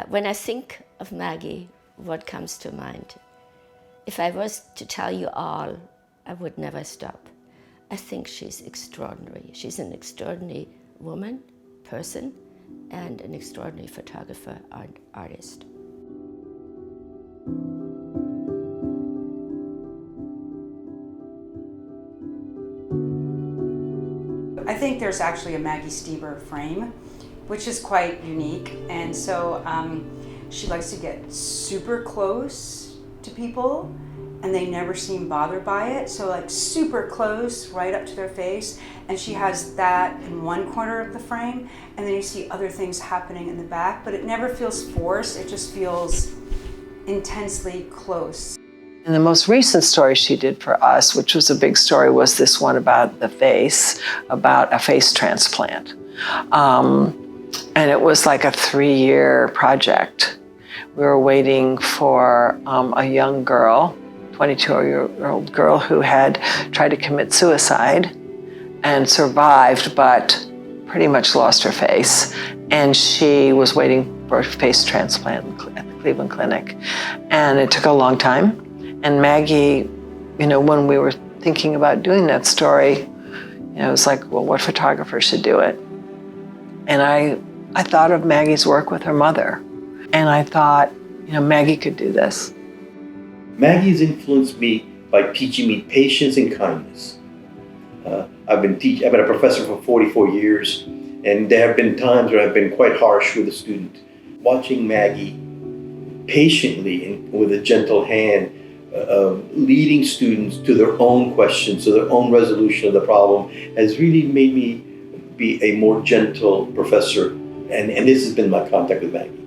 When I think of Maggie, what comes to mind? If I was to tell you all, I would never stop. I think she's extraordinary. She's an extraordinary woman, person, and an extraordinary photographer and artist. I think there's actually a Maggie Steber frame, which is quite unique. And so she likes to get super close to people and they never seem bothered by it. So like super close, right up to their face. And she has that in one corner of the frame. And then you see other things happening in the back, but it never feels forced. It just feels intensely close. And the most recent story she did for us, which was a big story, was this one about the face, about a face transplant. And it was like a 3-year project. We were waiting for a young girl, 22-year-old girl who had tried to commit suicide and survived, but pretty much lost her face. And she was waiting for a face transplant at the Cleveland Clinic. And it took a long time. And Maggie, when we were thinking about doing that story, it was like, well, what photographer should do it? And I thought of Maggie's work with her mother. And I thought, Maggie could do this. Maggie has influenced me by teaching me patience and kindness. I've been a professor for 44 years, and there have been times where I've been quite harsh with a student. Watching Maggie patiently and with a gentle hand leading students to their own questions, to their own resolution of the problem, has really made me be a more gentle professor. And this has been my contact with Maggie.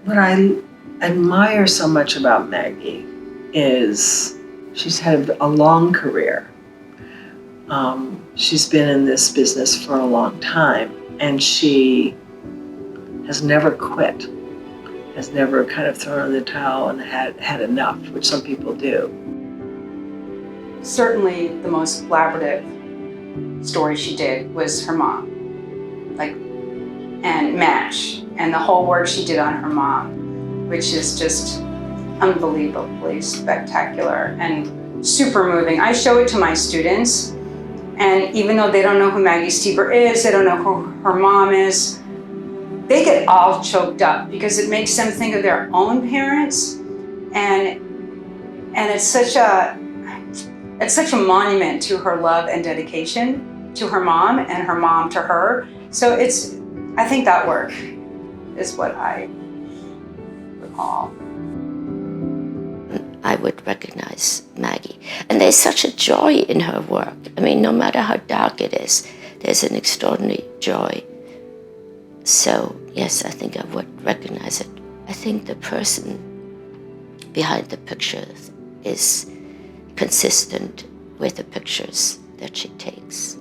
What I admire so much about Maggie is she's had a long career. She's been in this business for a long time, and she has never quit, has never kind of thrown in the towel and had enough, which some people do. Certainly the most collaborative story she did was her mom, and MASH, and the whole work she did on her mom, which is just unbelievably spectacular and super moving. I show it to my students, and even though they don't know who Maggie Steber is, they don't know who her mom is, they get all choked up because it makes them think of their own parents, and it's such a monument to her love and dedication to her mom and her mom to her. So I think that work is what I recall. I would recognize Maggie. And there's such a joy in her work. I mean, no matter how dark it is, there's an extraordinary joy. So, yes, I think I would recognize it. I think the person behind the pictures is consistent with the pictures that she takes.